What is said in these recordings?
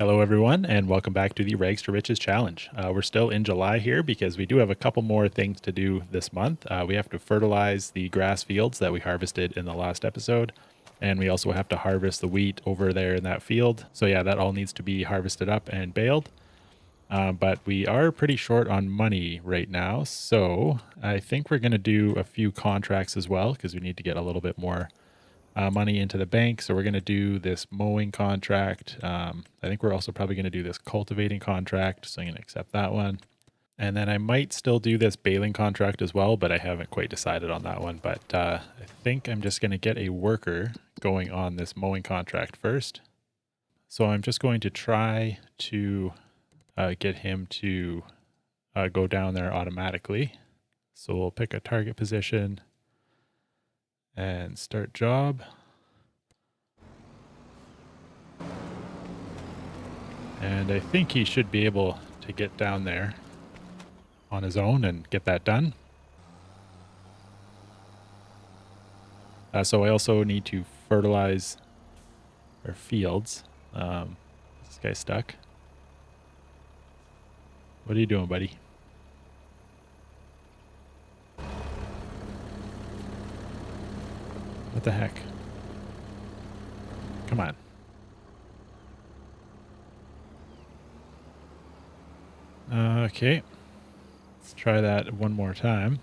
Hello, everyone, and welcome back to the Rags to Riches Challenge. We're still in July here because we do have a couple more things to do this month. We have to fertilize the grass fields that we harvested in the last episode, and we also have to harvest the wheat over there in that field. So yeah, that all needs to be harvested up and baled. But we are pretty short on money right now, so I think we're going to do a few contracts as well because we need to get a little bit more money into the bank. So we're going to do this mowing contract. I think we're also probably going to do this cultivating contract. So I'm going to accept that one. And then I might still do this baling contract as well, but I haven't quite decided on that one. But I think I'm just going to get a worker going on this mowing contract first. So I'm just going to try to get him to go down there automatically. So we'll pick a target position and start job. And I think he should be able to get down there on his own and get that done. So I also need to fertilize our fields. This guy's stuck. What are you doing, buddy? What the heck? Come on. Okay. Let's try that one more time.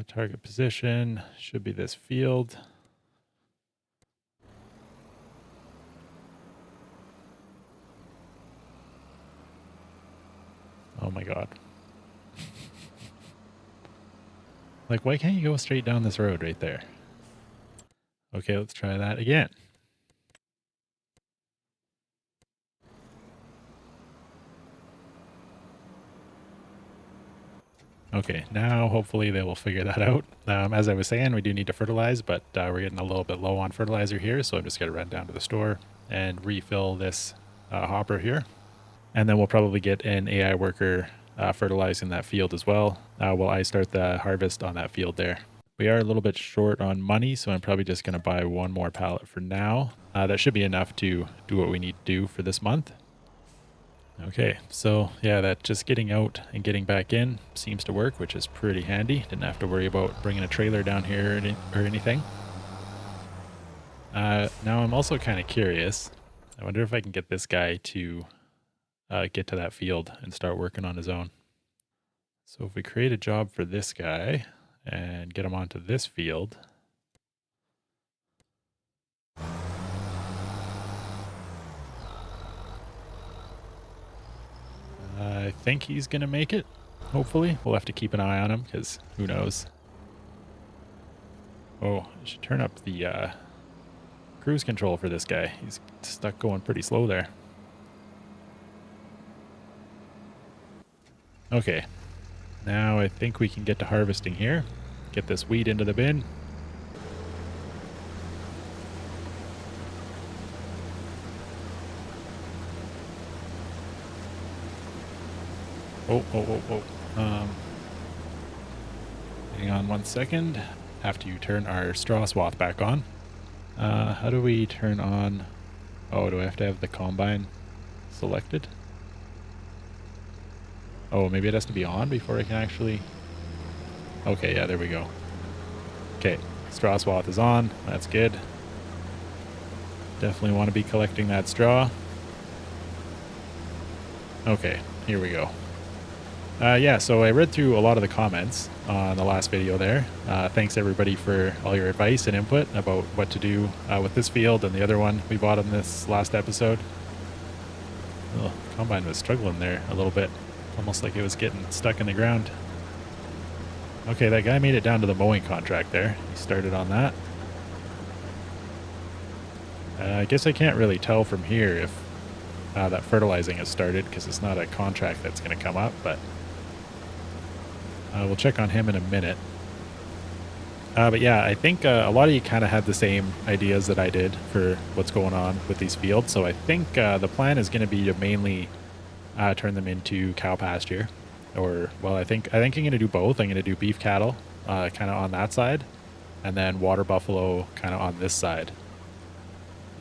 Target position should be this field. Oh my God. Like, why can't you go straight down this road right there? Okay, let's try that again. Okay, now hopefully they will figure that out. As I was saying, we do need to fertilize, but we're getting a little bit low on fertilizer here, so I'm just going to run down to the store and refill this hopper here. And then we'll probably get an AI worker fertilizing that field as well while I start the harvest on that field there. We are a little bit short on money, so I'm probably just going to buy one more pallet for now. That should be enough to do what we need to do for this month. Okay, so yeah, that just getting out and getting back in seems to work, which is pretty handy. Didn't have to worry about bringing a trailer down here or anything. Now I'm also kind of curious. I wonder if I can get this guy to get to that field and start working on his own. So if we create a job for this guy and get him onto this field. I think he's going to make it, hopefully. We'll have to keep an eye on him because who knows. Oh, I should turn up the cruise control for this guy. He's stuck going pretty slow there. Okay, now I think we can get to harvesting here. Get this wheat into the bin. Oh. Hang on 1 second. Have to turn our straw swath back on. How do we turn on? Oh, do I have to have the combine selected? Oh, maybe it has to be on before I can actually... Okay, yeah, there we go. Okay, straw swath is on. That's good. Definitely want to be collecting that straw. Okay, here we go. Yeah, so I read through a lot of the comments on the last video there. Thanks everybody for all your advice and input about what to do with this field and the other one we bought in this last episode. Oh, combine was struggling there a little bit. Almost like it was getting stuck in the ground. Okay, that guy made it down to the mowing contract there. He started on that. I guess I can't really tell from here if that fertilizing has started because it's not a contract that's going to come up, but we'll check on him in a minute. But yeah, I think a lot of you kind of had the same ideas that I did for what's going on with these fields. So I think the plan is going to be to mainly turn them into cow pasture. Or, well, I think I'm going to do both. I'm going to do beef cattle kind of on that side, and then water buffalo kind of on this side.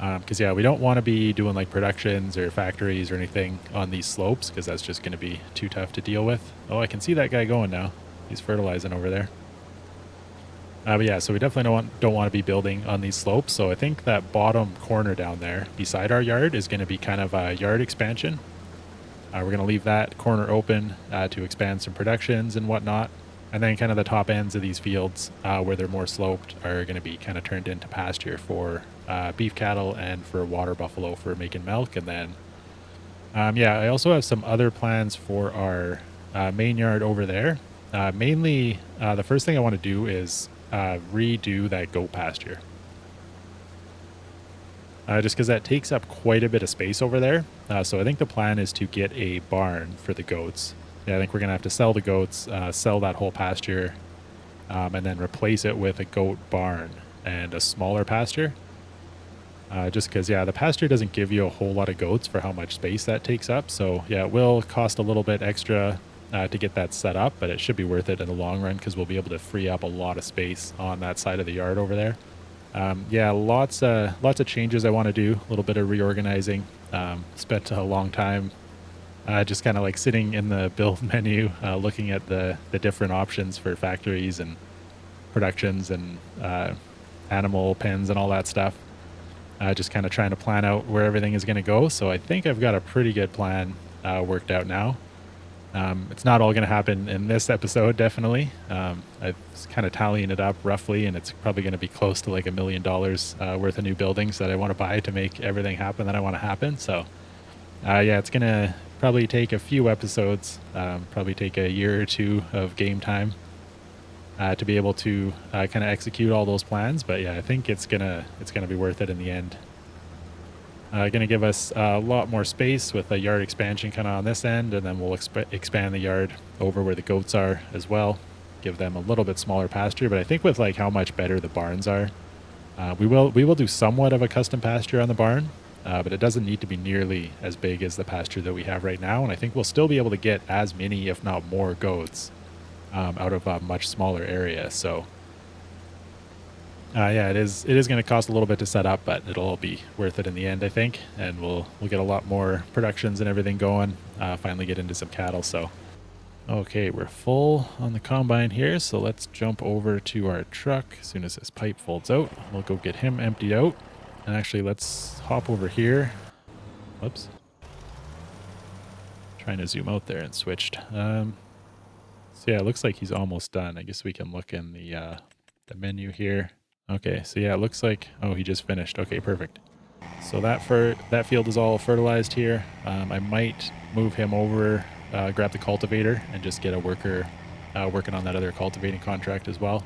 Because yeah, we don't want to be doing like productions or factories or anything on these slopes, because that's just going to be too tough to deal with. Oh, I can see that guy going now. He's fertilizing over there. But yeah, so we definitely don't want to be building on these slopes. So I think that bottom corner down there beside our yard is going to be kind of a yard expansion. We're going to leave that corner open to expand some productions and whatnot. And then kind of the top ends of these fields where they're more sloped are going to be kind of turned into pasture for beef cattle and for water buffalo for making milk. And then, yeah, I also have some other plans for our main yard over there. Mainly, the first thing I want to do is redo that goat pasture. Just because that takes up quite a bit of space over there. So I think the plan is to get a barn for the goats. Yeah, I think we're going to have to sell the goats, sell that whole pasture, and then replace it with a goat barn and a smaller pasture. Just because, yeah, the pasture doesn't give you a whole lot of goats for how much space that takes up. So, yeah, it will cost a little bit extra to get that set up, but it should be worth it in the long run because we'll be able to free up a lot of space on that side of the yard over there. Yeah, lots of changes I want to do, a little bit of reorganizing. Spent a long time just kind of like sitting in the build menu, looking at the different options for factories and productions and animal pens and all that stuff. Just kind of trying to plan out where everything is going to go. So I think I've got a pretty good plan worked out now. It's not all going to happen in this episode, definitely. I was kind of tallying it up roughly, and it's probably going to be close to like $1 million worth of new buildings that I want to buy to make everything happen that I want to happen. So, yeah, it's going to probably take a few episodes, probably take a year or two of game time to be able to kind of execute all those plans. But yeah, I think it's gonna be worth it in the end. Going to give us a lot more space with a yard expansion kind of on this end, and then we'll expand the yard over where the goats are as well. Give them a little bit smaller pasture, but I think with like how much better the barns are, we will do somewhat of a custom pasture on the barn, but it doesn't need to be nearly as big as the pasture that we have right now. And I think we'll still be able to get as many, if not more, goats out of a much smaller area. So. Yeah, it is going to cost a little bit to set up, but it'll all be worth it in the end, I think. And we'll get a lot more productions and everything going. Finally get into some cattle. So, okay, we're full on the combine here. So let's jump over to our truck as soon as this pipe folds out. We'll go get him emptied out. And actually, let's hop over here. Whoops. Trying to zoom out there and switched. So yeah, it looks like he's almost done. I guess we can look in the menu here. Okay, so yeah, it looks like, oh, he just finished. Okay, perfect. So that field is all fertilized here. I might move him over, grab the cultivator, and just get a worker working on that other cultivating contract as well.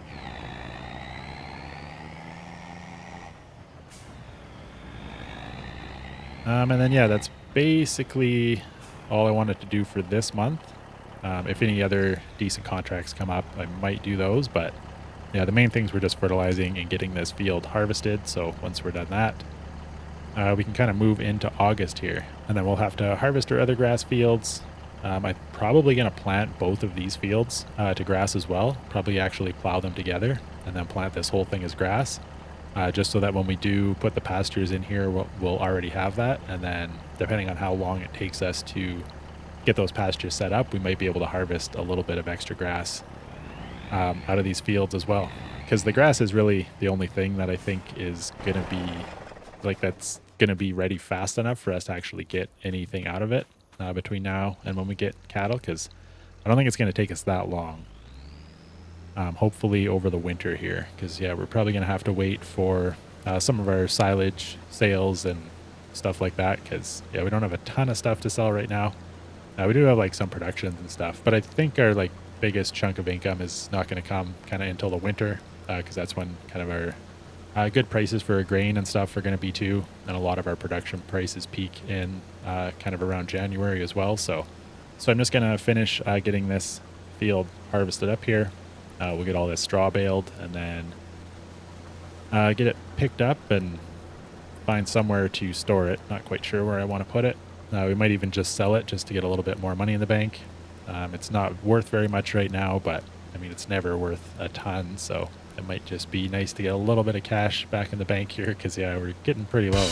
And then, yeah, that's basically all I wanted to do for this month. If any other decent contracts come up, I might do those, but yeah, the main things were just fertilizing and getting this field harvested. So once we're done that, we can kind of move into August here. And then we'll have to harvest our other grass fields. I'm probably going to plant both of these fields to grass as well. Probably actually plow them together and then plant this whole thing as grass. Just so that when we do put the pastures in here, we'll already have that. And then depending on how long it takes us to get those pastures set up, we might be able to harvest a little bit of extra grass out of these fields as well, because the grass is really the only thing that I think is going to be like that's going to be ready fast enough for us to actually get anything out of it between now and when we get cattle, because I don't think it's going to take us that long. Hopefully over the winter here, because yeah, we're probably going to have to wait for some of our silage sales and stuff like that, because yeah, we don't have a ton of stuff to sell right now. We do have like some productions and stuff, but I think our like biggest chunk of income is not going to come kind of until the winter, because that's when kind of our good prices for grain and stuff are going to be too, and a lot of our production prices peak in kind of around January as well. So I'm just going to finish getting this field harvested up here. We'll get all this straw baled and then get it picked up and find somewhere to store it. Not quite sure where I want to put it. We might even just sell it just to get a little bit more money in the bank. It's not worth very much right now, but I mean, it's never worth a ton. So It might just be nice to get a little bit of cash back in the bank here because, yeah, we're getting pretty low.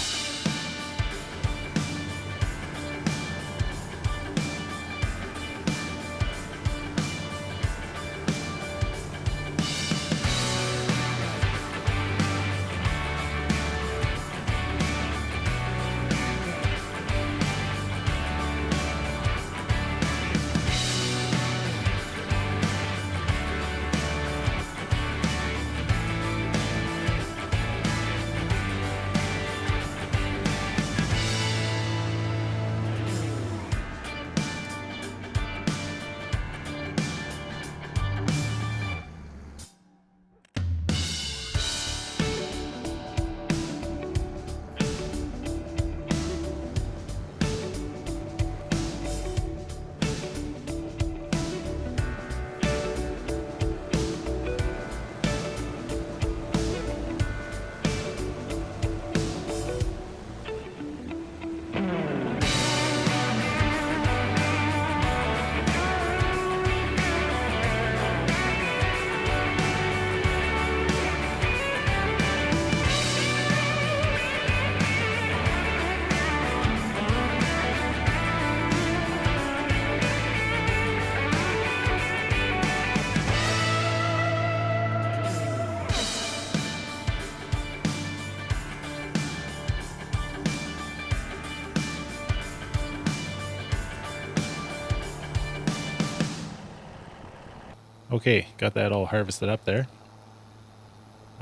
Okay, got that all harvested up there.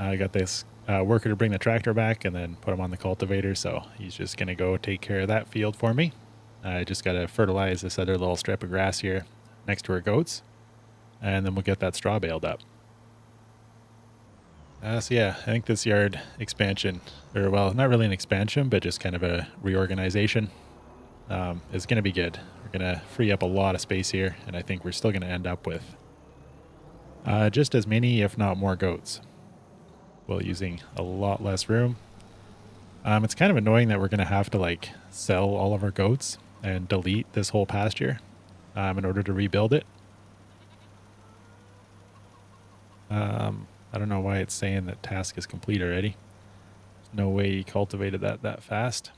I got this worker to bring the tractor back and then put him on the cultivator, so he's just going to go take care of that field for me. I just got to fertilize this other little strip of grass here next to our goats, and then we'll get that straw baled up. So yeah, I think this yard expansion, or well, not really an expansion, but just kind of a reorganization, is going to be good. We're going to free up a lot of space here, and I think we're still going to end up with just as many, if not more goats, while using a lot less room. It's kind of annoying that we're going to have to like sell all of our goats and delete this whole pasture in order to rebuild it. I don't know why it's saying that task is complete already. There's no way he cultivated that fast.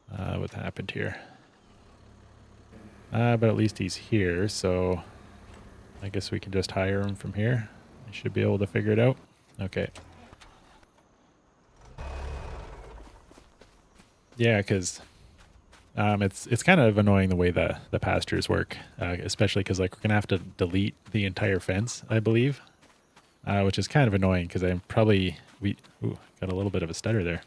What happened here? But at least he's here, so I guess we can just hire him from here. I should be able to figure it out. Okay. Yeah, because it's kind of annoying the way the pastures work, especially because like we're gonna have to delete the entire fence, I believe, which is kind of annoying because I'm probably got a little bit of a stutter there,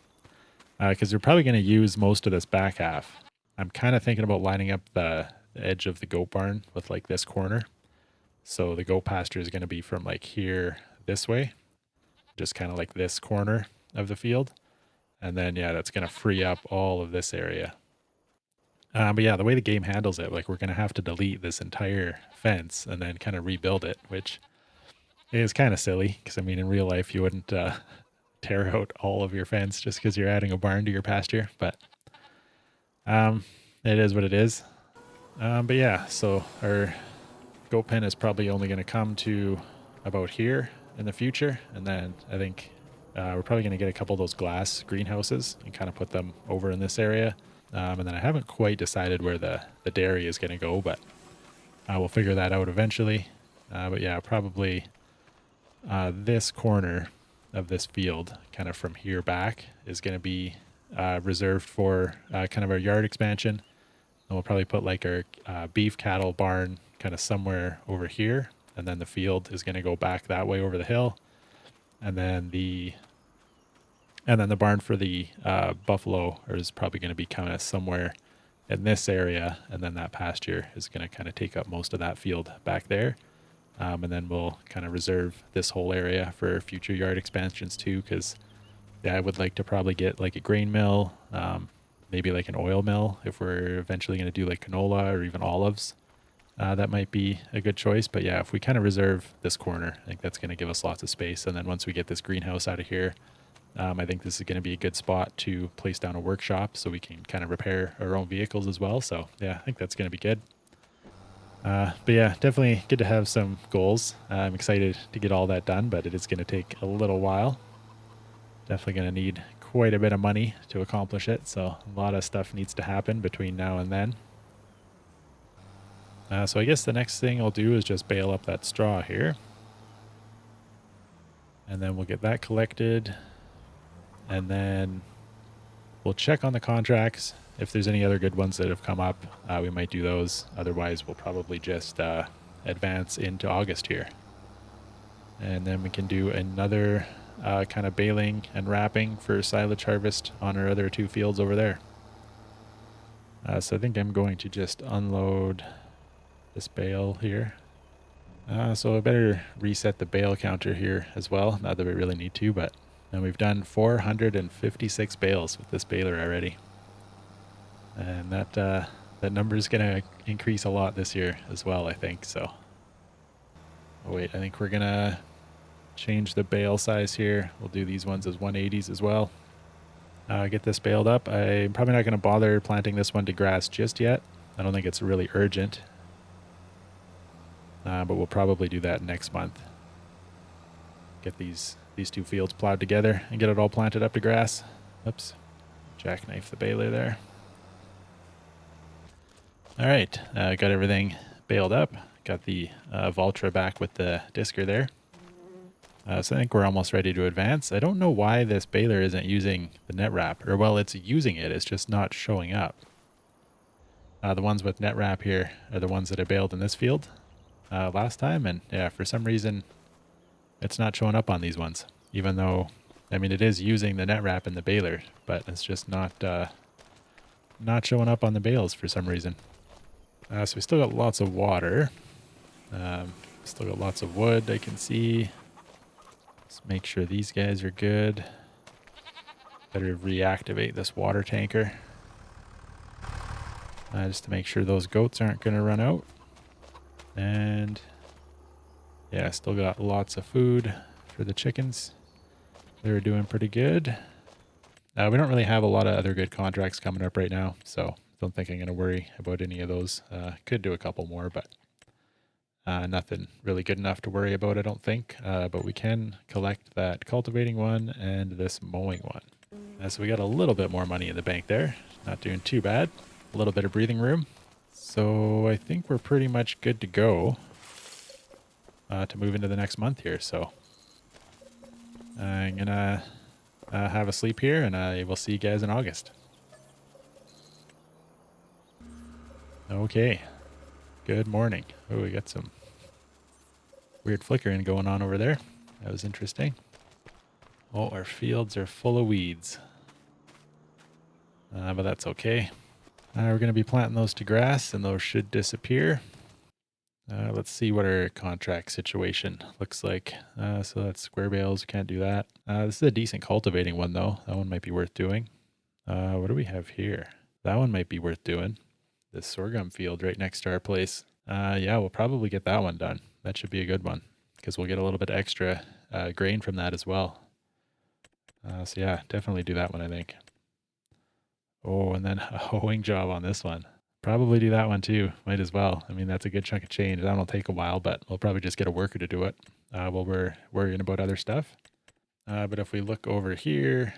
because we're probably gonna use most of this back half. I'm kind of thinking about lining up the edge of the goat barn with like this corner, so the goat pasture is gonna be from like here this way, just kind of like this corner of the field. And then, yeah, that's going to free up all of this area. But yeah, the way the game handles it, like we're going to have to delete this entire fence and then kind of rebuild it, which is kind of silly because, I mean, in real life, you wouldn't tear out all of your fence just because you're adding a barn to your pasture. But it is what it is. But yeah, so our goat pen is probably only going to come to about here in the future. And then I think we're probably going to get a couple of those glass greenhouses and kind of put them over in this area. And then I haven't quite decided where the dairy is going to go, but we'll figure that out eventually. But yeah, probably this corner of this field, kind of from here back, is going to be reserved for kind of our yard expansion. And we'll probably put like our beef cattle barn kind of somewhere over here. And then the field is going to go back that way over the hill. And then the barn for the buffalo is probably going to be kind of somewhere in this area, and then that pasture is going to kind of take up most of that field back there. And then we'll kind of reserve this whole area for future yard expansions too, because yeah, I would like to probably get like a grain mill, maybe like an oil mill if we're eventually going to do like canola or even olives. That might be a good choice. But yeah, if we kind of reserve this corner, I think that's going to give us lots of space. And then once we get this greenhouse out of here, I think this is going to be a good spot to place down a workshop so we can kind of repair our own vehicles as well. So yeah, I think that's going to be good. But yeah, definitely good to have some goals. I'm excited to get all that done, but it is going to take a little while. Definitely going to need quite a bit of money to accomplish it. So a lot of stuff needs to happen between now and then. So I guess the next thing I'll do is just bale up that straw here. And then we'll get that collected. And then we'll check on the contracts. If there's any other good ones that have come up, we might do those. Otherwise, we'll probably just advance into August here. And then we can do another kind of baling and wrapping for silage harvest on our other 2 fields over there. So I think I'm going to just unload this bale here. So I better reset the bale counter here as well, not that we really need to, but then we've done 456 bales with this baler already. And that number is going to increase a lot this year as well, I think. So, oh wait, I think we're going to change the bale size here. We'll do these ones as 180s as well. Get this baled up. I'm probably not going to bother planting this one to grass just yet. I don't think it's really urgent. But we'll probably do that next month. Get these 2 fields plowed together and get it all planted up to grass. Oops. Jackknife the baler there. All right. Got everything baled up. Got the Valtra back with the disker there. So I think we're almost ready to advance. I don't know why this baler isn't using the net wrap. Or, well, it's using it. It's just not showing up. The ones with net wrap here are the ones that I baled in this field last time. And, yeah, for some reason, it's not showing up on these ones. Even though, I mean, it is using the net wrap in the baler. But it's just not showing up on the bales for some reason. So we still got lots of water. Still got lots of wood I can see. Let's make sure these guys are good. Better reactivate this water tanker. Just to make sure those goats aren't going to run out. And yeah, still got lots of food for the chickens. They're doing pretty good. We don't really have a lot of other good contracts coming up right now, so don't think I'm going to worry about any of those. Could do a couple more, but nothing really good enough to worry about, I don't think. But we can collect that cultivating one and this mowing one. So we got a little bit more money in the bank there. Not doing too bad. A little bit of breathing room. So I think we're pretty much good to go to move into the next month here. So I'm going to have a sleep here, and I will see you guys in August. Okay. Good morning. Oh, we got some weird flickering going on over there. That was interesting. Oh, our fields are full of weeds. But that's okay. We're going to be planting those to grass, and those should disappear. Let's see what our contract situation looks like. So that's square bales. We can't do that. This is a decent cultivating one, though. That one might be worth doing. What do we have here? That one might be worth doing. This sorghum field right next to our place. Yeah, we'll probably get that one done. That should be a good one because we'll get a little bit extra grain from that as well. So yeah, definitely do that one, I think. Oh, and then a hoeing job on this one. Probably do that one too. Might as well. I mean, that's a good chunk of change. That'll take a while, but we'll probably just get a worker to do it while we're worrying about other stuff. But if we look over here,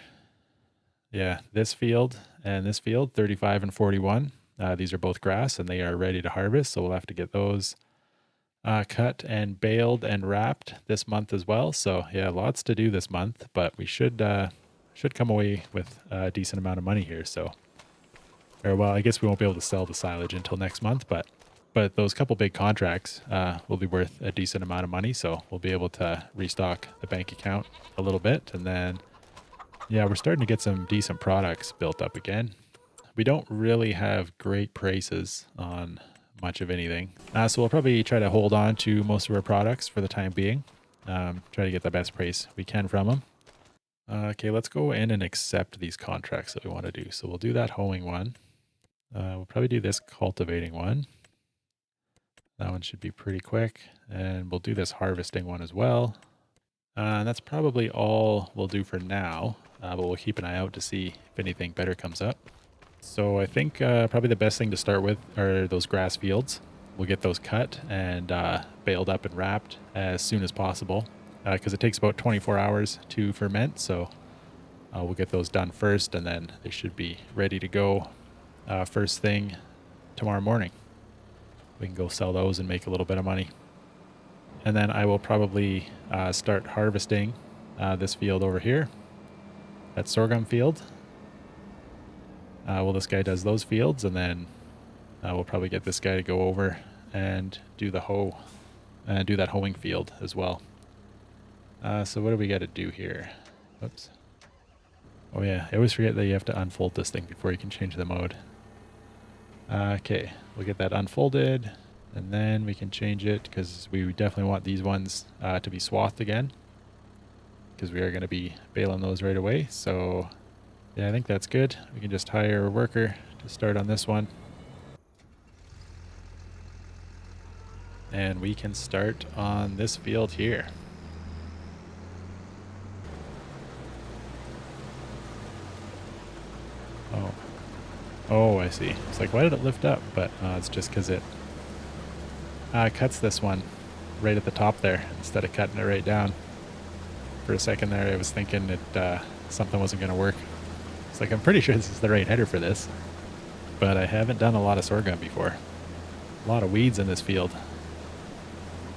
yeah, this field and this field, 35 and 41. These are both grass and they are ready to harvest. So we'll have to get those cut and baled and wrapped this month as well. So yeah, lots to do this month, but we should come away with a decent amount of money here. So, or well, I guess we won't be able to sell the silage until next month, but those couple big contracts will be worth a decent amount of money. So we'll be able to restock the bank account a little bit. And then, yeah, we're starting to get some decent products built up again. We don't really have great prices on much of anything. So we'll probably try to hold on to most of our products for the time being. Try to get the best price we can from them. Okay, let's go in and accept these contracts that we want to do. So we'll do that hoeing one. We'll probably do this cultivating one. That one should be pretty quick. And we'll do this harvesting one as well. And that's probably all we'll do for now. But we'll keep an eye out to see if anything better comes up. So I think probably the best thing to start with are those grass fields. we'll get those cut and baled up and wrapped as soon as possible, because it takes about 24 hours to ferment. So we'll get those done first, and then they should be ready to go first thing tomorrow morning. We can go sell those and make a little bit of money. And then I will probably start harvesting this field over here, that sorghum field. Well, this guy does those fields, and then we'll probably get this guy to go over and do the hoe, and do that hoeing field as well. So what do we got to do here? Oops. Oh yeah, I always forget that you have to unfold this thing before you can change the mode. Okay, we'll get that unfolded, and then we can change it, because we definitely want these ones to be swathed again, because we are going to be baling those right away. So yeah, I think that's good. We can just hire a worker to start on this one. And we can start on this field here. Oh, I see. It's like, why did it lift up? But it's just because it cuts this one right at the top there instead of cutting it right down. For a second there, I was thinking it something wasn't going to work. It's like, I'm pretty sure this is the right header for this, but I haven't done a lot of sorghum before. A lot of weeds in this field.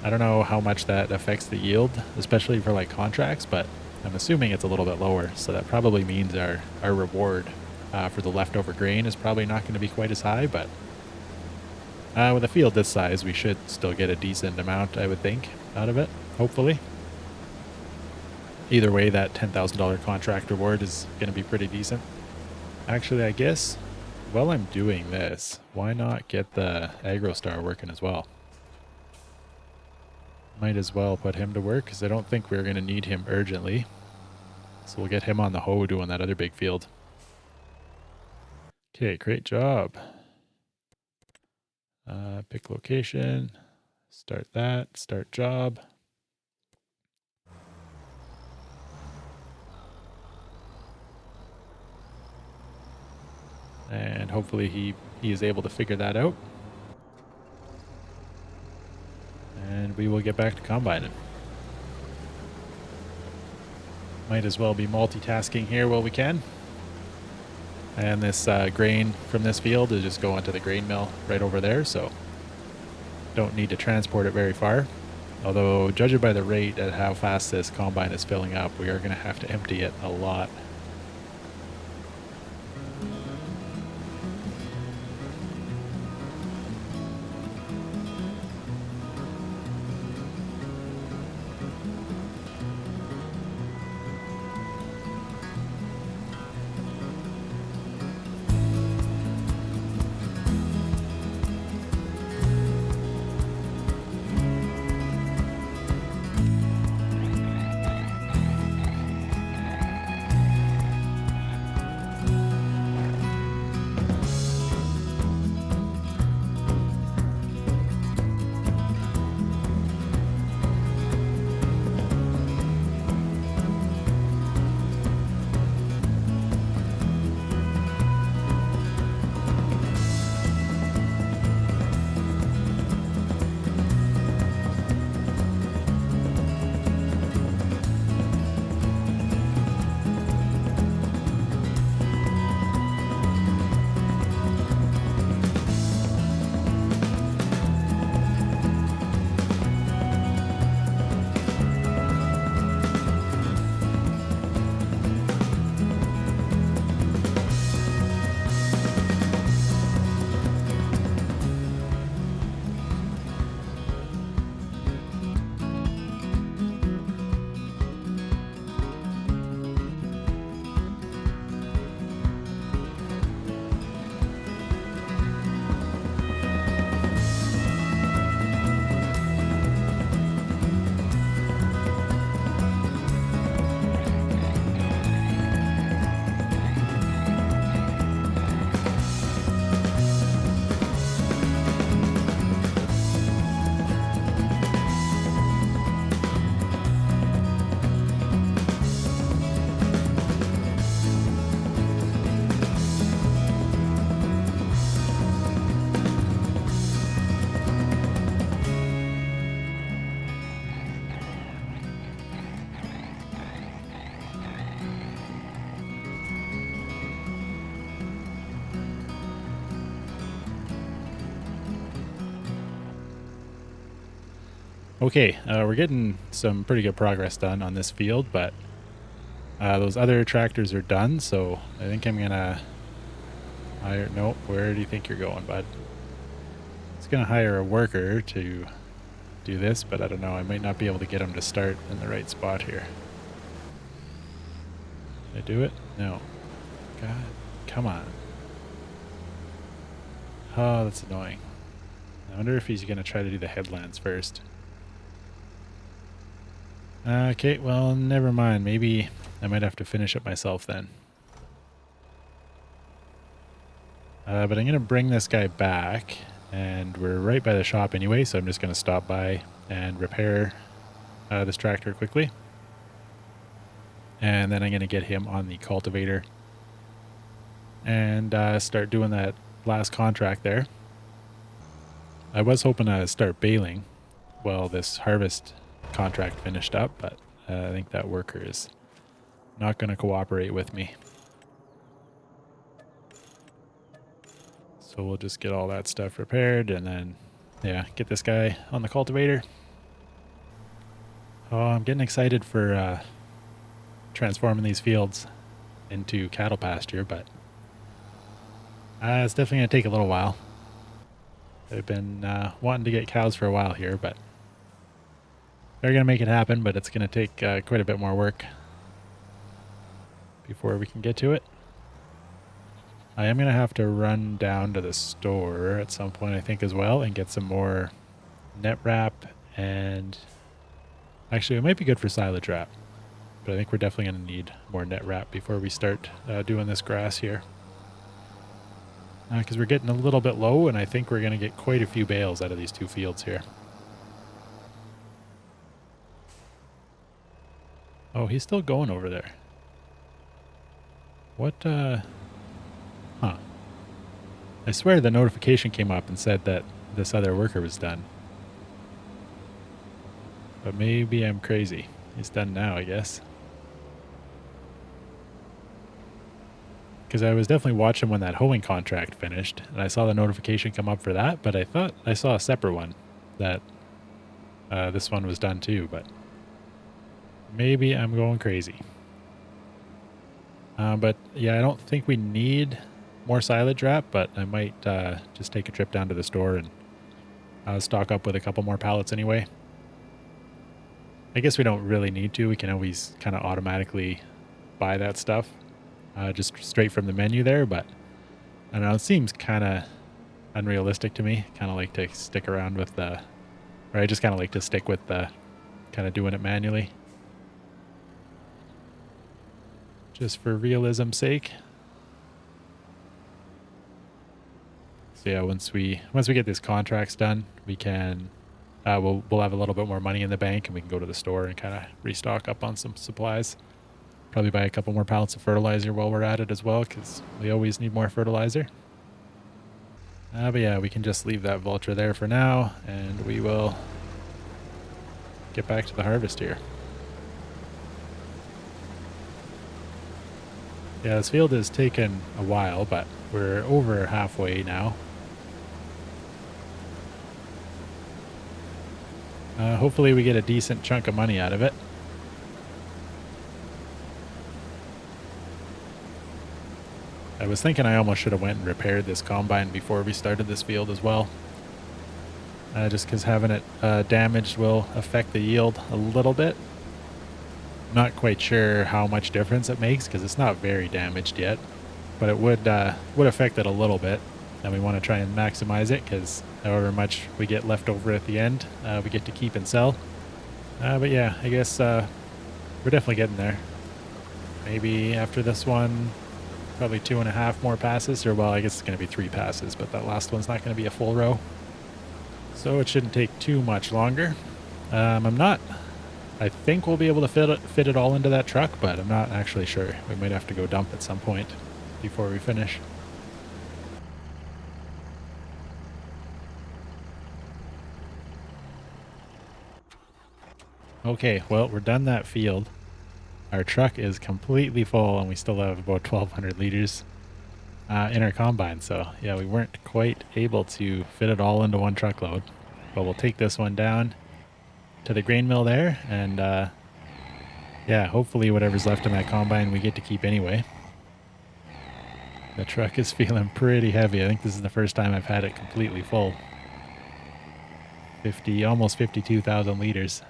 I don't know how much that affects the yield, especially for like contracts, but I'm assuming it's a little bit lower. So that probably means our reward for the leftover grain is probably not going to be quite as high, but with a field this size, we should still get a decent amount, I would think, out of it, hopefully. Either way, that $10,000 contract reward is going to be pretty decent. Actually, I guess while I'm doing this, why not get the AgroStar working as well? Might as well put him to work, because I don't think we're going to need him urgently. So we'll get him on the hoe doing that other big field. Okay, great job. Pick location, start that, start job. And hopefully he is able to figure that out. And we will get back to combining. Might as well be multitasking here while we can. And this grain from this field is just going to the grain mill right over there, so don't need to transport it very far. Although, judging by the rate at how fast this combine is filling up, we are going to have to empty it a lot. Okay, we're getting some pretty good progress done on this field, but those other tractors are done, so I think I'm gonna hire. Nope, where do you think you're going, bud? It's gonna hire a worker to do this, but I don't know. I might not be able to get him to start in the right spot here. Did I do it? No. God, come on. Oh, that's annoying. I wonder if he's gonna try to do the headlands first. Okay, well, never mind. Maybe I might have to finish it myself then. But I'm going to bring this guy back, and we're right by the shop anyway, so I'm just going to stop by and repair this tractor quickly. And then I'm going to get him on the cultivator and start doing that last contract there. I was hoping to start baling while this harvest contract finished up, but I think that worker is not going to cooperate with me. So we'll just get all that stuff repaired and then, yeah, get this guy on the cultivator. Oh, I'm getting excited for transforming these fields into cattle pasture, but it's definitely going to take a little while. I've been wanting to get cows for a while here, but they're going to make it happen, but it's going to take quite a bit more work before we can get to it. I am going to have to run down to the store at some point, I think, as well, and get some more net wrap, and actually it might be good for silage wrap, but I think we're definitely going to need more net wrap before we start doing this grass here. Because we're getting a little bit low, and I think we're going to get quite a few bales out of these two fields here. Oh, he's still going over there. What, Huh. I swear the notification came up and said that this other worker was done. But maybe I'm crazy. He's done now, I guess. Because I was definitely watching when that hoeing contract finished, and I saw the notification come up for that, but I thought I saw a separate one that this one was done too, but maybe I'm going crazy. But yeah, I don't think we need more silage wrap, but I might just take a trip down to the store and stock up with a couple more pallets anyway. I guess we don't really need to. We can always kind of automatically buy that stuff just straight from the menu there, but I don't know, it seems kind of unrealistic to me. Kind of like to stick around with the, or I just kind of like to stick with the kind of doing it manually. Just for realism's sake. So yeah, once we get these contracts done, we can we'll have a little bit more money in the bank, and we can go to the store and kind of restock up on some supplies. Probably buy a couple more pallets of fertilizer while we're at it as well, because we always need more fertilizer. But yeah, we can just leave that vulture there for now, and we will get back to the harvest here. Yeah, this field has taken a while, but we're over halfway now. Hopefully we get a decent chunk of money out of it. I was thinking I almost should have went and repaired this combine before we started this field as well. Just because having it damaged will affect the yield a little bit. Not quite sure how much difference it makes because it's not very damaged yet, but it would affect it a little bit, and we want to try and maximize it because however much we get left over at the end, we get to keep and sell. But yeah, I guess we're definitely getting there. Maybe after this one, probably 2.5 more passes, or well, I guess it's going to be 3 passes, but that last one's not going to be a full row. So it shouldn't take too much longer. I think we'll be able to fit it all into that truck, but I'm not actually sure. We might have to go dump at some point before we finish. Okay, well, we're done that field. Our truck is completely full, and we still have about 1,200 liters in our combine. So yeah, we weren't quite able to fit it all into one truckload, but we'll take this one down to the grain mill there, and yeah, hopefully whatever's left in that combine we get to keep anyway. The truck is feeling pretty heavy. I think this is the first time I've had it completely full. Almost 52,000 liters.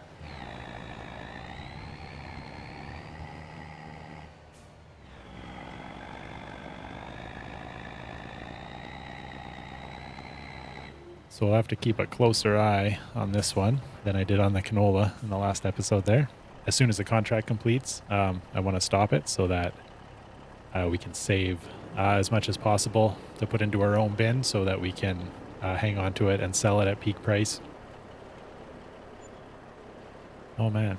So we'll have to keep a closer eye on this one than I did on the canola in the last episode there. As soon as the contract completes, I want to stop it so that we can save as much as possible to put into our own bin so that we can hang on to it and sell it at peak price. Oh man.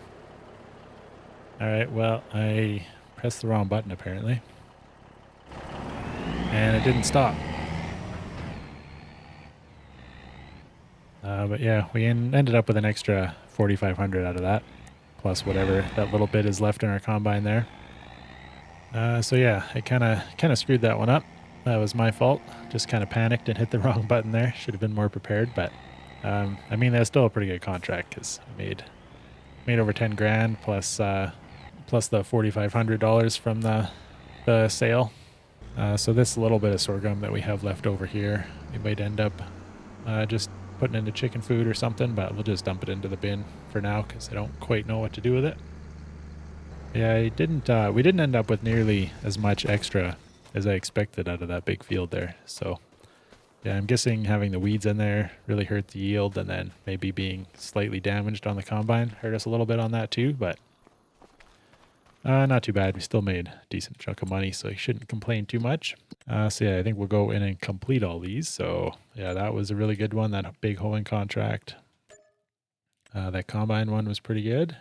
All right, well, I pressed the wrong button apparently. And it didn't stop. But yeah, we ended up with an extra 4,500 out of that, plus whatever that little bit is left in our combine there. So yeah, I kind of screwed that one up. That was my fault. Just kind of panicked and hit the wrong button there. Should have been more prepared, but I mean that's still a pretty good contract because I made over 10 grand plus the $4,500 from the sale. So this little bit of sorghum that we have left over here, we might end up just putting into chicken food or something, but we'll just dump it into the bin for now because I don't quite know what to do with it. Yeah, we didn't end up with nearly as much extra as I expected out of that big field there. So yeah, I'm guessing having the weeds in there really hurt the yield, and then maybe being slightly damaged on the combine hurt us a little bit on that too, but not too bad. We still made a decent chunk of money, so you shouldn't complain too much. So yeah, I think we'll go in and complete all these. So yeah, that was a really good one, that big hoeing contract. That combine one was pretty good.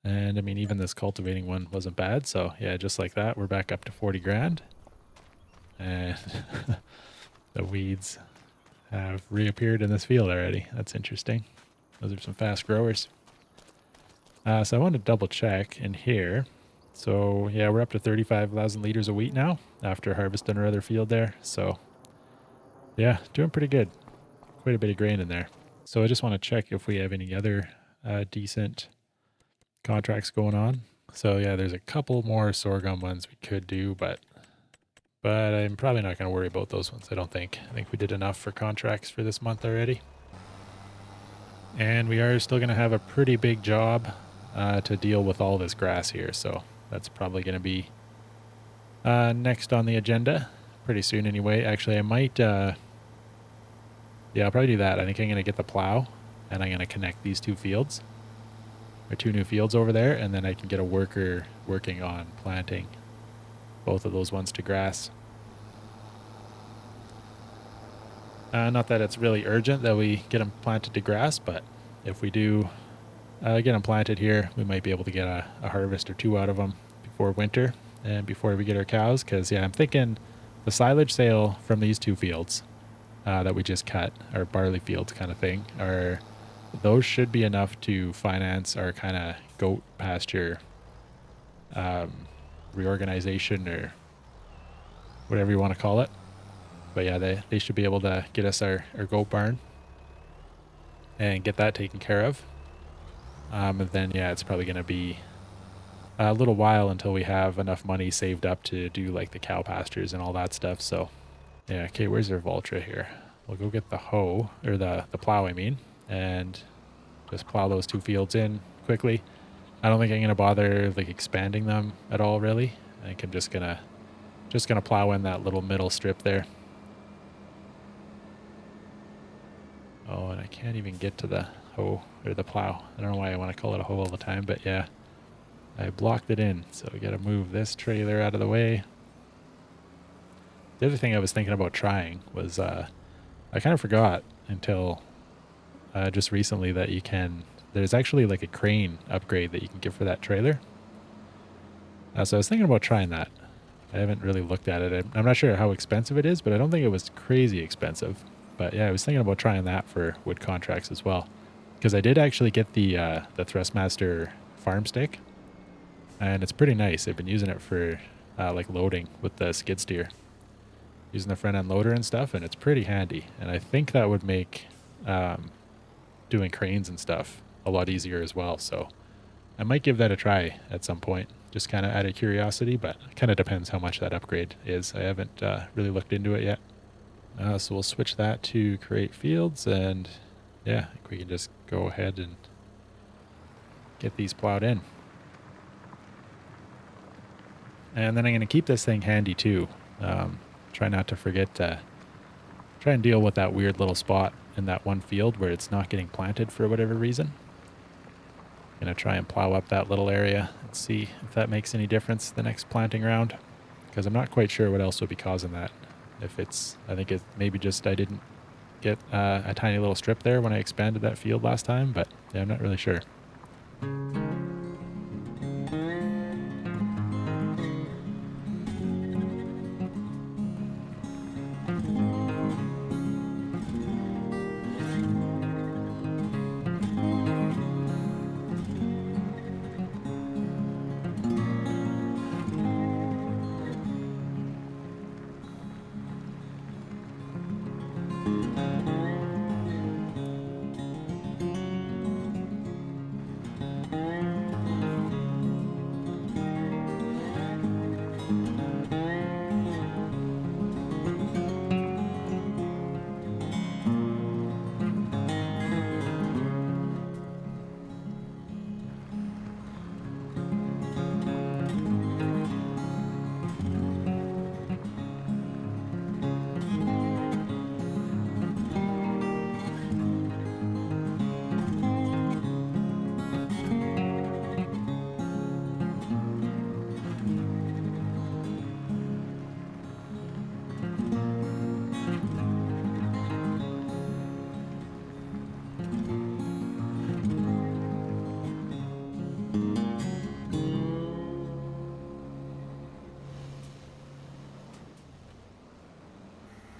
And I mean, even this cultivating one wasn't bad. So yeah, just like that, we're back up to 40 grand. And the weeds have reappeared in this field already. That's interesting. Those are some fast growers. So I want to double check in here. So yeah, we're up to 35,000 liters of wheat now after harvesting our other field there. So yeah, doing pretty good. Quite a bit of grain in there. So I just want to check if we have any other decent contracts going on. So yeah, there's a couple more sorghum ones we could do, but I'm probably not going to worry about those ones. I don't think. I think we did enough for contracts for this month already. And we are still going to have a pretty big job to deal with all this grass here. So that's probably going to be next on the agenda pretty soon anyway. Actually, I might, yeah, I'll probably do that. I think I'm going to get the plow and I'm going to connect these two fields, or two new fields over there, and then I can get a worker working on planting both of those ones to grass. Not that it's really urgent that we get them planted to grass, but if we do get them planted here, we might be able to get a harvest or two out of them before winter and before we get our cows. Because yeah, I'm thinking the silage sale from these two fields that we just cut, our barley fields kind of thing, those should be enough to finance our kind of goat pasture reorganization, or whatever you want to call it. But yeah, they should be able to get us our goat barn and get that taken care of. And then yeah, it's probably going to be a little while until we have enough money saved up to do like the cow pastures and all that stuff. So yeah, okay, where's our Vultra here? We'll go get the hoe, or the plow I mean, and just plow those two fields in quickly. I don't think I'm going to bother like expanding them at all really. I think I'm just gonna plow in that little middle strip there. Oh, and I can't even get to the hoe, or the plow. I don't know why I want to call it a hoe all the time, but yeah, I blocked it in. So we got to move this trailer out of the way. The other thing I was thinking about trying was, I kind of forgot until just recently that there's actually like a crane upgrade that you can get for that trailer. So I was thinking about trying that. I haven't really looked at it. I'm not sure how expensive it is, but I don't think it was crazy expensive. But yeah, I was thinking about trying that for wood contracts as well. Because I did actually get the Thrustmaster farm stick. And it's pretty nice. I've been using it for like loading with the skid steer. Using the front end loader and stuff, and it's pretty handy. And I think that would make doing cranes and stuff a lot easier as well. So I might give that a try at some point, just kind of out of curiosity, but it kind of depends how much that upgrade is. I haven't really looked into it yet. So we'll switch that to create fields, and yeah, I think we can just go ahead and get these plowed in. And then I'm going to keep this thing handy too. Try not to forget to try and deal with that weird little spot in that one field where it's not getting planted for whatever reason. I'm going to try and plow up that little area and see if that makes any difference the next planting round, because I'm not quite sure what else would be causing that. If it's, I think it's maybe just I didn't get a tiny little strip there when I expanded that field last time, but yeah, I'm not really sure.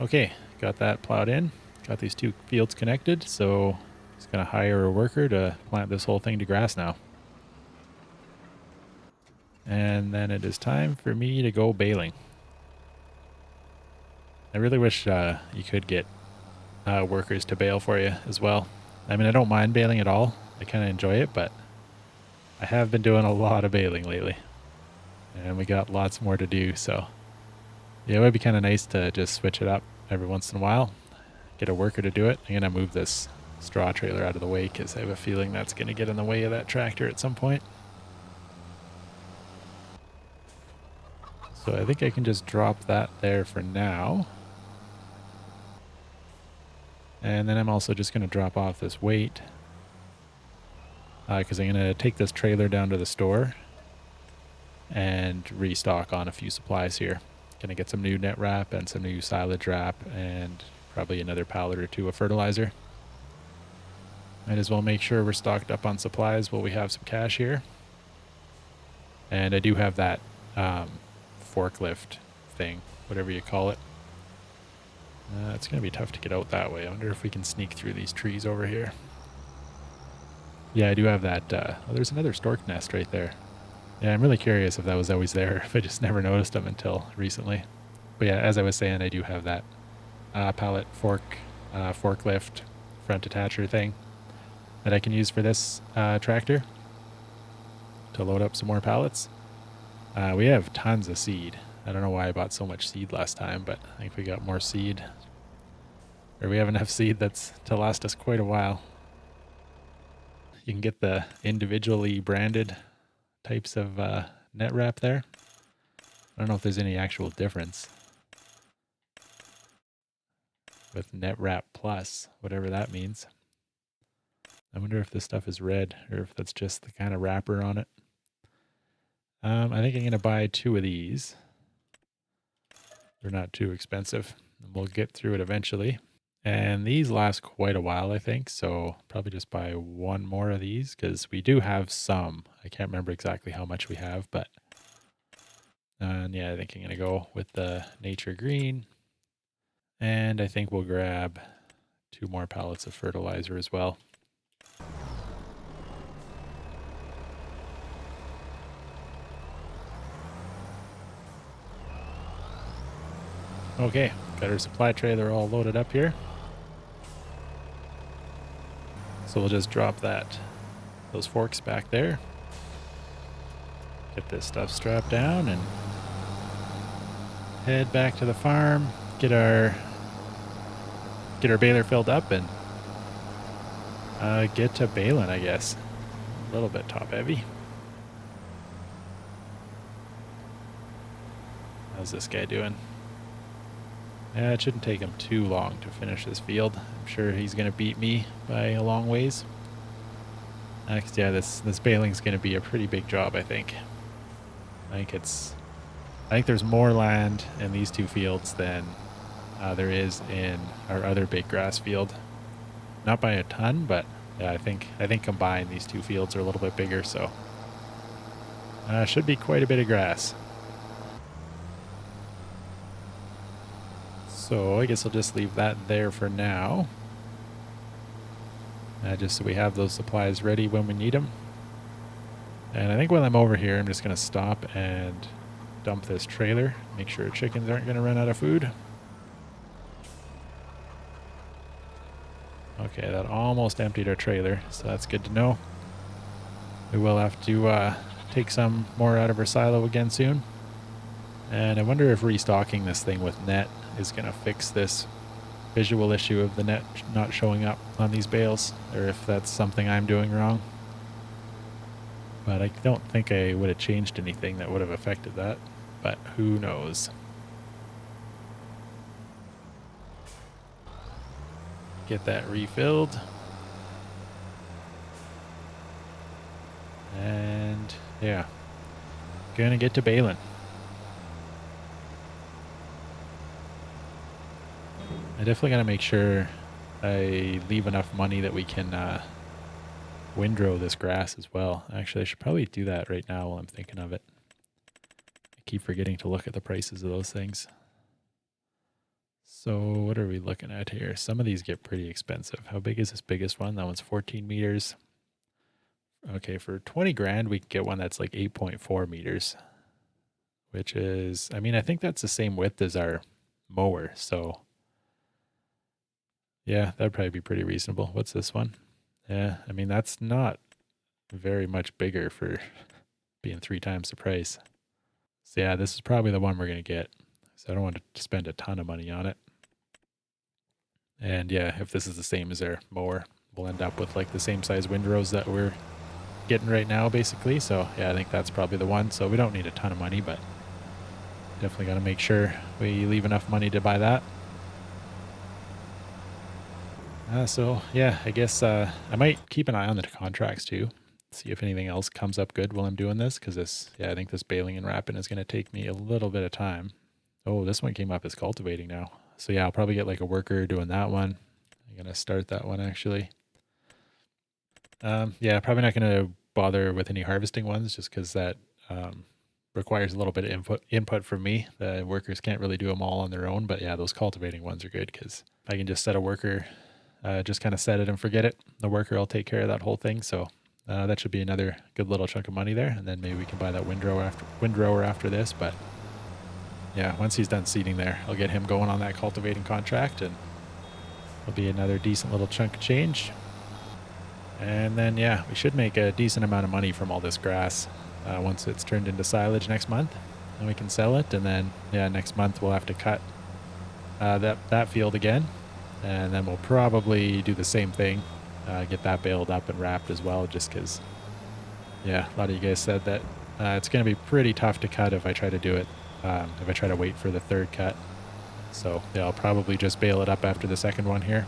Okay, got that plowed in. Got these two fields connected, so just gonna hire a worker to plant this whole thing to grass now. And then it is time for me to go baling. I really wish you could get workers to bale for you as well. I mean, I don't mind baling at all. I kind of enjoy it, but I have been doing a lot of baling lately. And we got lots more to do, so yeah, it would be kind of nice to just switch it up every once in a while. Get a worker to do it. I'm going to move this straw trailer out of the way because I have a feeling that's going to get in the way of that tractor at some point. So I think I can just drop that there for now. And then I'm also just going to drop off this weight because I'm going to take this trailer down to the store and restock on a few supplies here. Going to get some new net wrap and some new silage wrap and probably another pallet or two of fertilizer. Might as well make sure we're stocked up on supplies while we have some cash here. And I do have that forklift thing, whatever you call it. It's going to be tough to get out that way. I wonder if we can sneak through these trees over here. Yeah, I do have that. Oh, there's another stork nest right there. Yeah, I'm really curious if that was always there, if I just never noticed them until recently. But yeah, as I was saying, I do have that pallet forklift front attacher thing that I can use for this tractor to load up some more pallets. We have tons of seed. I don't know why I bought so much seed last time, but I think we got more seed. Or we have enough seed that's to last us quite a while. You can get the individually branded types of net wrap there. I don't know if there's any actual difference with net wrap plus, whatever that means. I wonder if this stuff is red or if that's just the kind of wrapper on it. I think I'm going to buy 2 of these. They're not too expensive. We'll get through it eventually. And these last quite a while, I think. So probably just buy 1 more of these because we do have some. I can't remember exactly how much we have, but and yeah, I think I'm going to go with the nature green. And I think we'll grab 2 more pallets of fertilizer as well. Okay, got our supply trailer all loaded up here. So we'll just drop that those forks back there. Get this stuff strapped down and head back to the farm. Get our baler filled up and get to baling, I guess. A little bit top heavy. How's this guy doing? Yeah, it shouldn't take him too long to finish this field. I'm sure he's going to beat me by a long ways. Next, yeah, this baling's going to be a pretty big job, I think. I think there's more land in these two fields than there is in our other big grass field. Not by a ton, but yeah, I think combined these two fields are a little bit bigger, so should be quite a bit of grass. So I guess I'll just leave that there for now. Just so we have those supplies ready when we need them. And I think while I'm over here, I'm just going to stop and dump this trailer. Make sure chickens aren't going to run out of food. Okay, that almost emptied our trailer, so that's good to know. We will have to take some more out of our silo again soon. And I wonder if restocking this thing with net is going to fix this visual issue of the net not showing up on these bales, or if that's something I'm doing wrong. But I don't think I would have changed anything that would have affected that, but who knows. Get that refilled. And yeah, gonna get to baling. I definitely gotta make sure I leave enough money that we can windrow this grass as well. Actually, I should probably do that right now while I'm thinking of it. I keep forgetting to look at the prices of those things. So what are we looking at here? Some of these get pretty expensive. How big is this biggest one? That one's 14 meters. Okay, for 20 grand, we can get one that's like 8.4 meters, which is, I mean, I think that's the same width as our mower. So yeah, that'd probably be pretty reasonable. What's this one? Yeah, I mean, that's not very much bigger for being 3 times the price. So yeah, this is probably the one we're going to get. So I don't want to spend a ton of money on it. And yeah, if this is the same as our mower, we'll end up with like the same size windrows that we're getting right now, basically. So yeah, I think that's probably the one. So we don't need a ton of money, but definitely got to make sure we leave enough money to buy that. So yeah, I guess I might keep an eye on the contracts too, see if anything else comes up good while I'm doing this, because this, yeah, I think this baling and wrapping is going to take me a little bit of time. Oh, this one came up as cultivating now. So yeah, I'll probably get like a worker doing that one. I'm going to start that one actually. Yeah, probably not going to bother with any harvesting ones just because that requires a little bit of input from me. The workers can't really do them all on their own, but yeah, those cultivating ones are good because I can just set a worker, just kind of set it and forget it. The worker will take care of that whole thing. So that should be another good little chunk of money there. And then maybe we can buy that windrower after this. But yeah, once he's done seeding there, I'll get him going on that cultivating contract and it'll be another decent little chunk of change. And then, yeah, we should make a decent amount of money from all this grass once it's turned into silage next month. And we can sell it. And then, yeah, next month we'll have to cut that field again. And then we'll probably do the same thing, get that baled up and wrapped as well, just because, yeah, a lot of you guys said that it's going to be pretty tough to cut if I try to do it, if I try to wait for the third cut. So, yeah, I'll probably just bale it up after the second one here.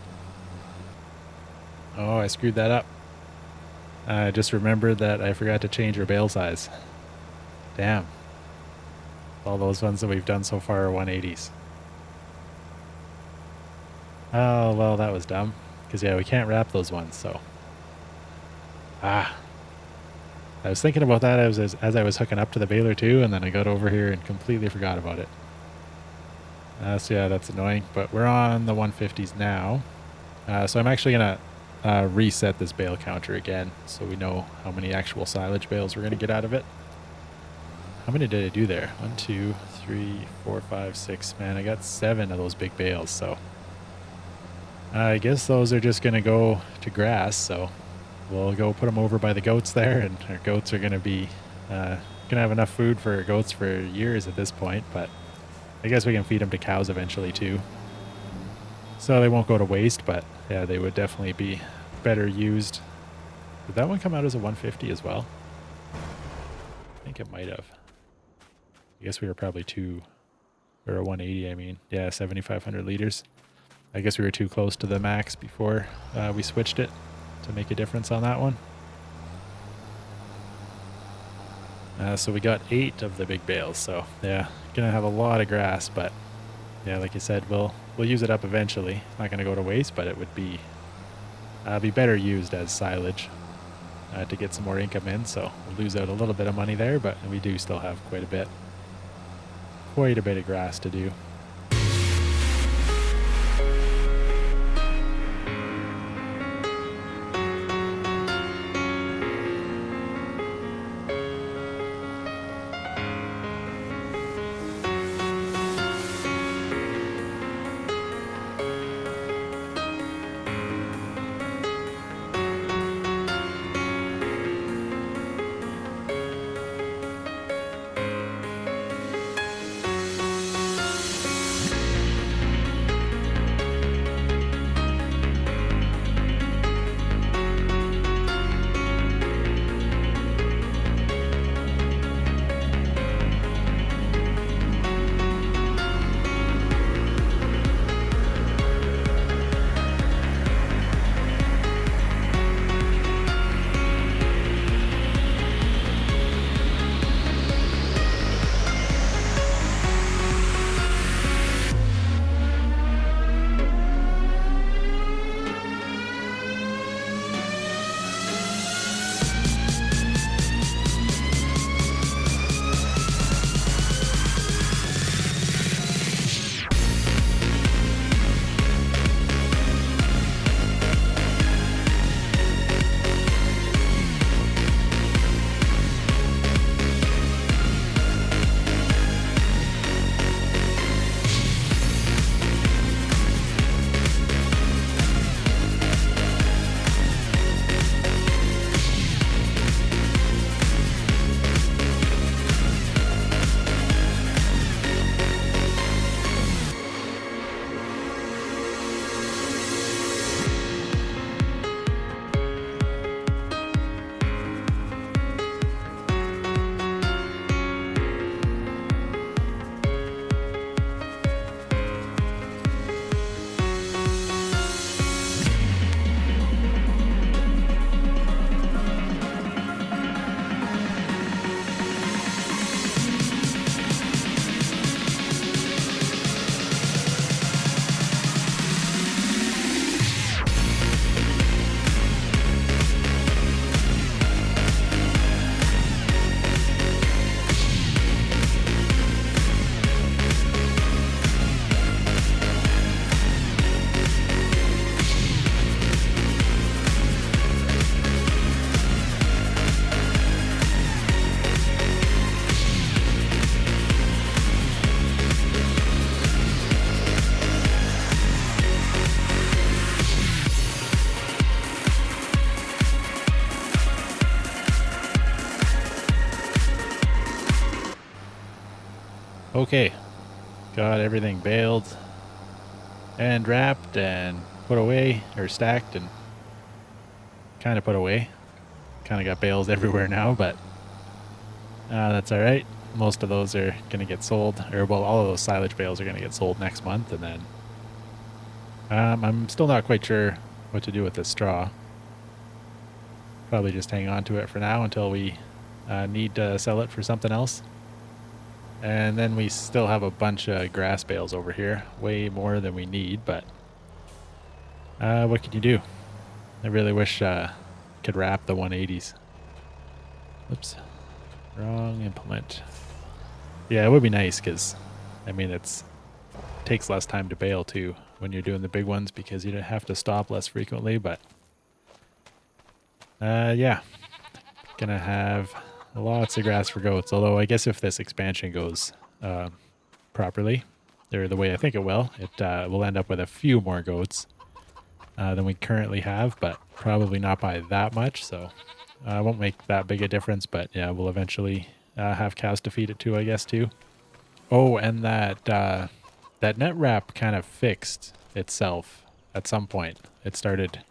Oh, I screwed that up. I just remembered that I forgot to change our bale size. Damn. All those ones that we've done so far are 180s. Oh, well, that was dumb. Because, yeah, we can't wrap those ones, so. I was thinking about that as I was hooking up to the baler, too, and then I got over here and completely forgot about it. So, yeah, that's annoying. But we're on the 150s now. So I'm actually going to reset this bale counter again so we know how many actual silage bales we're going to get out of it. How many did I do there? 1, 2, 3, 4, 5, 6. Man, I got 7 of those big bales, so I guess those are just going to go to grass, so we'll go put them over by the goats there, and our goats are going to be going to have enough food for our goats for years at this point, but I guess we can feed them to cows eventually too. So they won't go to waste, but yeah, they would definitely be better used. Did that one come out as a 150 as well? I think it might have. I guess we were probably or a 180, I mean. Yeah, 7,500 liters. I guess we were too close to the max before we switched it to make a difference on that one. So we got 8 of the big bales. So yeah, gonna have a lot of grass, but yeah, like you said, we'll use it up eventually. It's not gonna go to waste, but it would be better used as silage to get some more income in. So we'll lose out a little bit of money there, but we do still have quite a bit of grass to do. Okay, got everything baled and wrapped and put away, or stacked and kind of put away. Kind of got bales everywhere now, but that's all right. Most of those are going to get sold, or well, all of those silage bales are going to get sold next month, and then I'm still not quite sure what to do with this straw. Probably just hang on to it for now until we need to sell it for something else. And then we still have a bunch of grass bales over here, way more than we need, but what can you do? I really wish could wrap the 180s. Oops, wrong implement. Yeah, it would be nice because, I mean, it takes less time to bale too when you're doing the big ones because you don't have to stop less frequently, but yeah, gonna have lots of grass for goats, although I guess if this expansion goes properly, or the way I think it will end up with a few more goats. than we currently have, but probably not by that much. So it won't make that big a difference, but yeah, we'll eventually have cows to feed it to, I guess, too. Oh, and that net wrap kind of fixed itself at some point. It started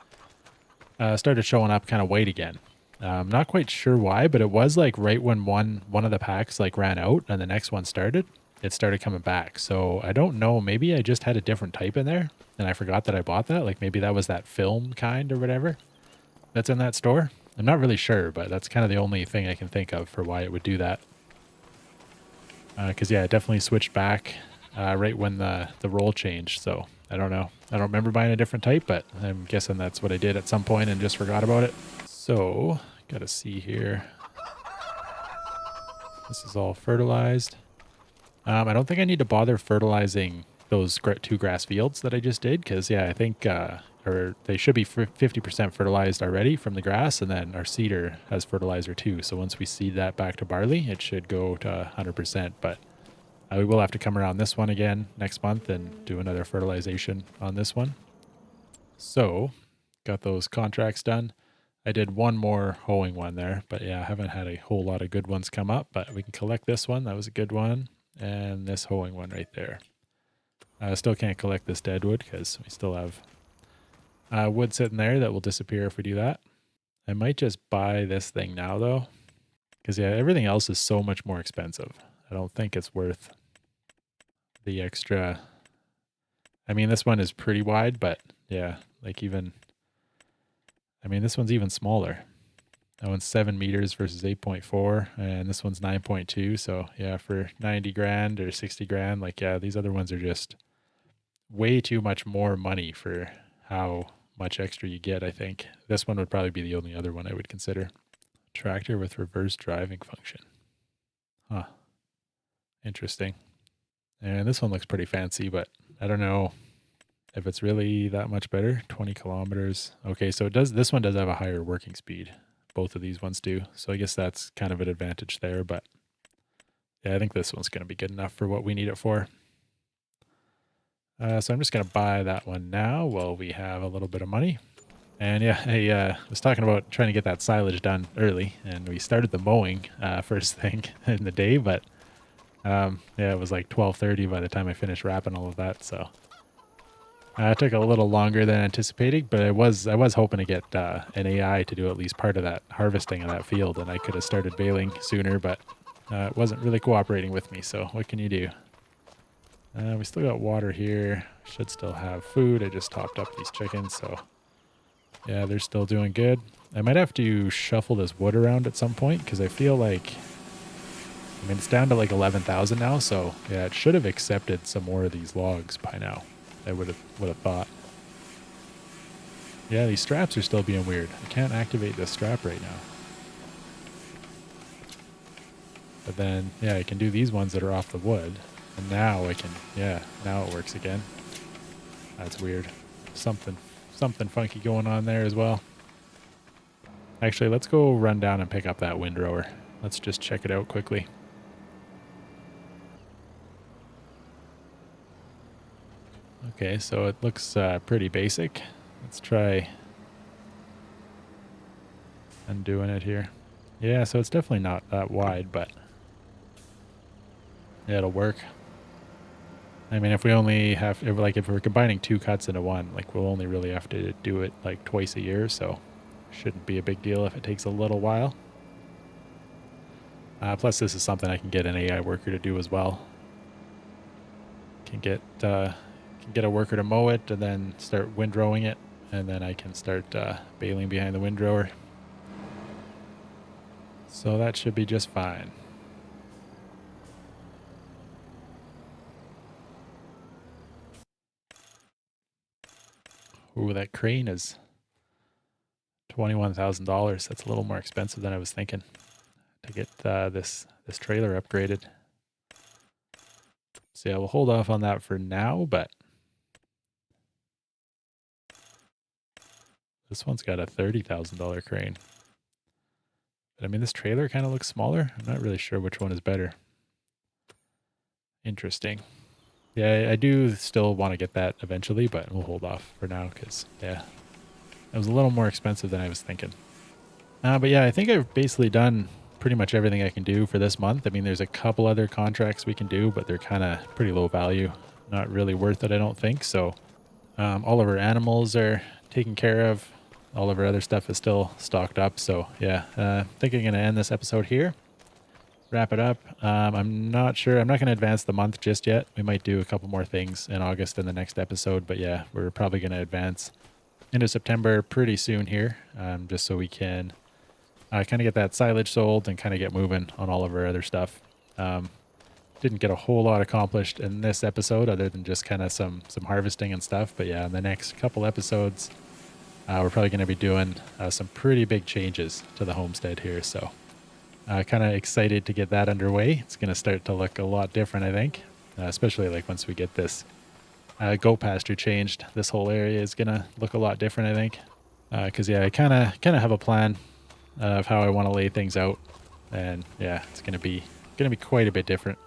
showing up kind of white again. I'm not quite sure why, but it was like right when one of the packs like ran out and the next one started, it started coming back. So I don't know. Maybe I just had a different type in there and I forgot that I bought that. Like maybe that was that film kind or whatever that's in that store. I'm not really sure, but that's kind of the only thing I can think of for why it would do that. Because yeah, it definitely switched back right when the roll changed. So I don't know. I don't remember buying a different type, but I'm guessing that's what I did at some point and just forgot about it. So gotta see here. This is all fertilized. I don't think I need to bother fertilizing those two grass fields that I just did because yeah, I think or they should be 50% fertilized already from the grass, and then our seeder has fertilizer too. So once we seed that back to barley, it should go to 100%. But we will have to come around this one again next month and do another fertilization on this one. So got those contracts done. I did one more hoeing one there, but yeah, I haven't had a whole lot of good ones come up, but we can collect this one. That was a good one. And this hoeing one right there. I still can't collect this dead wood because we still have wood sitting there that will disappear if we do that. I might just buy this thing now though, because yeah, everything else is so much more expensive. I don't think it's worth the extra. I mean, this one is pretty wide, but yeah, like even, I mean, this one's even smaller. That one's 7 meters versus 8.4, and this one's 9.2. So yeah, for 90 grand or 60 grand, like yeah, these other ones are just way too much more money for how much extra you get, I think. This one would probably be the only other one I would consider. Tractor with reverse driving function. Huh. Interesting. And this one looks pretty fancy, but I don't know if it's really that much better. 20 kilometers. Okay, so it does. This one does have a higher working speed. Both of these ones do. So I guess that's kind of an advantage there, but yeah, I think this one's going to be good enough for what we need it for. So I'm just going to buy that one now while we have a little bit of money. And yeah, I was talking about trying to get that silage done early, and we started the mowing first thing in the day, but yeah, it was like 12:30 by the time I finished wrapping all of that. So it took a little longer than anticipated, but I was hoping to get an AI to do at least part of that harvesting of that field, and I could have started baling sooner, but it wasn't really cooperating with me. So what can you do? We still got water here. Should still have food. I just topped up these chickens, so yeah, they're still doing good. I might have to shuffle this wood around at some point because I feel like, I mean, it's down to like 11,000 now, so yeah, it should have accepted some more of these logs by now. I would have thought. Yeah, these straps are still being weird. I can't activate this strap right now. But then, yeah, I can do these ones that are off the wood. And now I can, yeah, now it works again. That's weird. Something funky going on there as well. Actually, let's go run down and pick up that windrower. Let's just check it out quickly. Okay, so it looks pretty basic. Let's try undoing it here. Yeah, so it's definitely not that wide, but yeah, it'll work. I mean, if we only have, if we're combining two cuts into one, like we'll only really have to do it like twice a year, so shouldn't be a big deal if it takes a little while. Plus, this is something I can get an AI worker to do as well. Can get a worker to mow it and then start windrowing it, and then I can start baling behind the windrower. So that should be just fine. Ooh, that crane is $21,000. That's a little more expensive than I was thinking to get this trailer upgraded. So yeah, we'll hold off on that for now, but this one's got a $30,000 crane. But I mean, this trailer kind of looks smaller. I'm not really sure which one is better. Interesting. Yeah, I do still want to get that eventually, but we'll hold off for now because, yeah, it was a little more expensive than I was thinking. But yeah, I think I've basically done pretty much everything I can do for this month. I mean, there's a couple other contracts we can do, but they're kind of pretty low value. Not really worth it, I don't think. So all of our animals are taken care of. All of our other stuff is still stocked up. So yeah, I think I'm going to end this episode here. Wrap it up. I'm not sure. I'm not going to advance the month just yet. We might do a couple more things in August in the next episode. But yeah, we're probably going to advance into September pretty soon here, just so we can kind of get that silage sold and kind of get moving on all of our other stuff. Didn't get a whole lot accomplished in this episode other than just kind of some harvesting and stuff. But yeah, in the next couple episodes, we're probably going to be doing some pretty big changes to the homestead here. So kind of excited to get that underway. It's going to start to look a lot different, I think, especially like once we get this goat pasture changed. This whole area is going to look a lot different, I think. Because yeah, I kind of have a plan of how I want to lay things out, and yeah, it's going to be quite a bit different.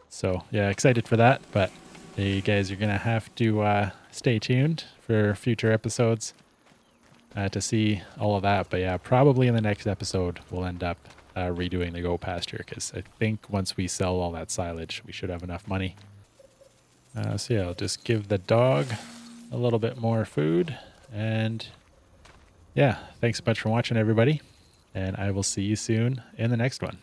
So yeah, excited for that. But you guys are going to have to stay tuned for future episodes to see all of that. But yeah, probably in the next episode, we'll end up redoing the goat pasture because I think once we sell all that silage, we should have enough money. So yeah, I'll just give the dog a little bit more food. And yeah, thanks so much for watching, everybody. And I will see you soon in the next one.